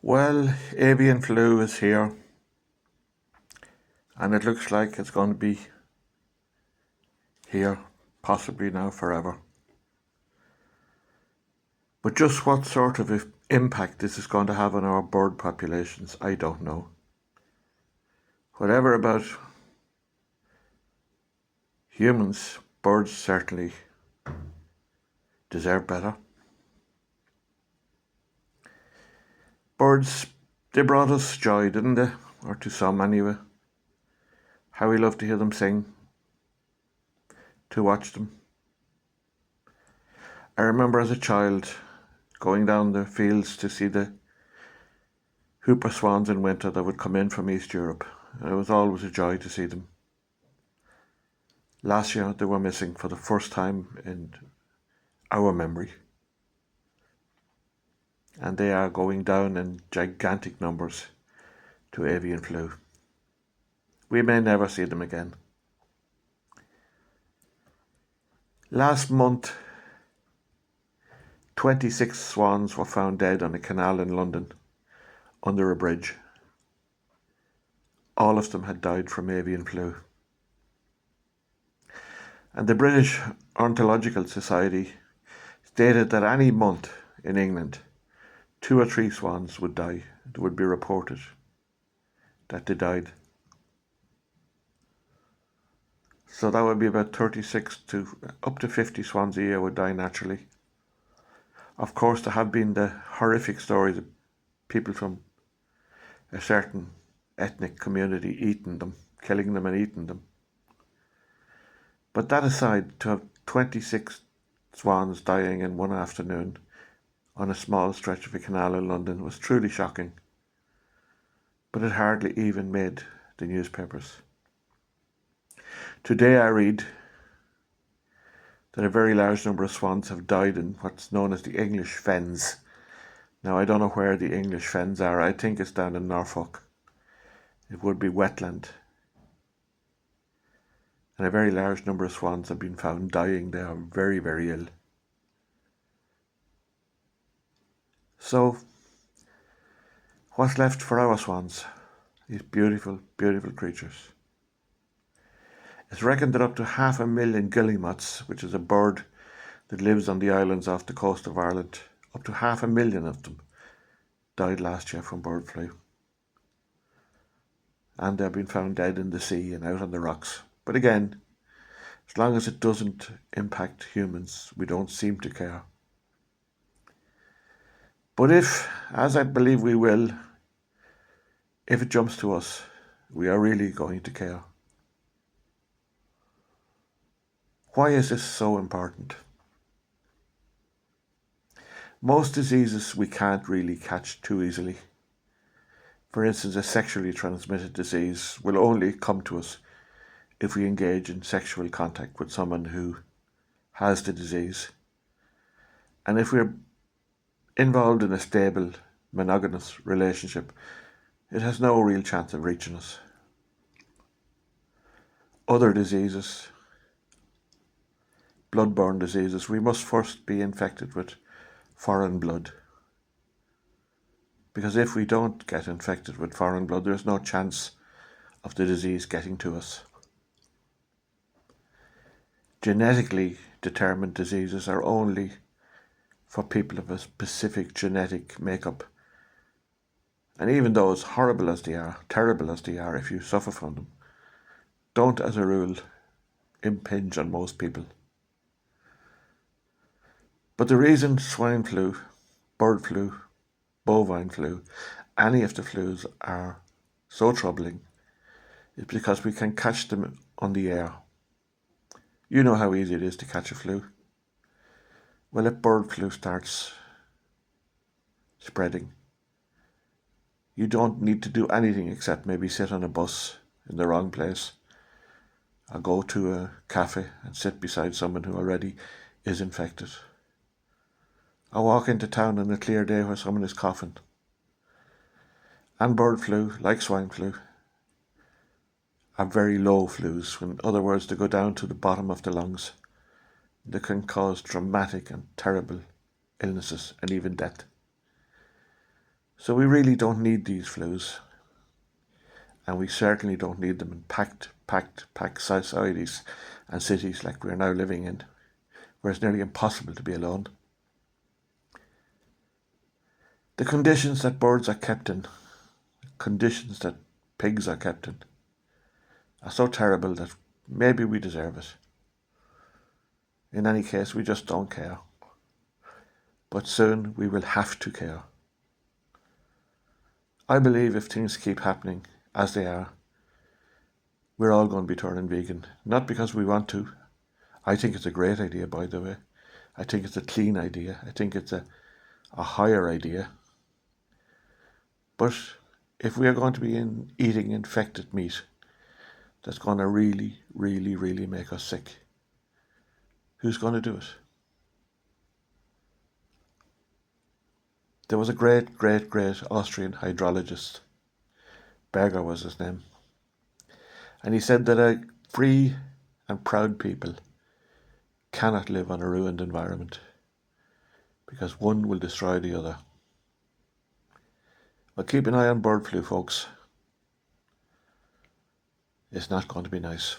Well, avian flu is here, and it looks like it's going to be here, possibly now forever. But just what sort of impact this is going to have on our bird populations, I don't know. Whatever about humans, birds certainly deserve better. Birds, they brought us joy, didn't they? Or to some anyway. How we love to hear them sing, to watch them. I remember as a child going down the fields to see the whooper swans in winter that would come in from East Europe. And it was always a joy to see them. Last year they were missing for the first time in our memory. And they are going down in gigantic numbers to avian flu. We may never see them again. Last month, 26 swans were found dead on a canal in London under a bridge. All of them had died from avian flu. And the British Ornithological Society stated that any month in England, 2 or 3 swans would die. It would be reported that they died. So that would be about 36 to up to 50 swans a year would die naturally. Of course, there have been the horrific stories of people from a certain ethnic community eating them, killing them and eating them. But that aside, to have 26 swans dying in one afternoon on a small stretch of a canal in London was truly shocking. But it hardly even made the newspapers. Today I read that a very large number of swans have died in what's known as the English Fens. Now, I don't know where the English Fens are. I think it's down in Norfolk. It would be wetland. And a very large number of swans have been found dying. They are very, very ill. So, what's left for our swans? These beautiful, beautiful creatures. It's reckoned that up to 500,000 guillemots, which is a bird that lives on the islands off the coast of Ireland, up to 500,000 of them died last year from bird flu. And they've been found dead in the sea and out on the rocks. But again, as long as it doesn't impact humans, we don't seem to care. But if, as I believe we will, if it jumps to us, we are really going to care. Why is this so important? Most diseases we can't really catch too easily. For instance, a sexually transmitted disease will only come to us if we engage in sexual contact with someone who has the disease. And if we're involved in a stable, monogamous relationship, it has no real chance of reaching us. Other diseases, blood-borne diseases, we must first be infected with foreign blood. Because if we don't get infected with foreign blood, there's no chance of the disease getting to us. Genetically determined diseases are only for people of a specific genetic makeup. And even though as horrible as they are, terrible as they are if you suffer from them, don't as a rule impinge on most people. But the reason swine flu, bird flu, bovine flu, any of the flus are so troubling is because we can catch them on the air. You know how easy it is to catch a flu. Well, if bird flu starts spreading, you don't need to do anything except maybe sit on a bus in the wrong place, or go to a cafe and sit beside someone who already is infected, or walk into town on a clear day where someone is coughing. And bird flu, like swine flu, are very low flus. In other words, they go down to the bottom of the lungs. They can cause dramatic and terrible illnesses and even death. So we really don't need these flus, and we certainly don't need them in packed societies and cities like we're now living in, where it's nearly impossible to be alone. The conditions that birds are kept in, conditions that pigs are kept in, are so terrible that maybe we deserve it. In any case, we just don't care. But soon we will have to care. I believe if things keep happening as they are, we're all going to be turning vegan. Not because we want to. I think it's a great idea, by the way. I think it's a clean idea. I think it's a higher idea. But if we are going to be eating infected meat, that's going to really, really, really make us sick, who's going to do it? There was a great Austrian hydrologist. Berger was his name. And he said that a free and proud people cannot live on a ruined environment because one will destroy the other. But keep an eye on bird flu, folks. It's not going to be nice.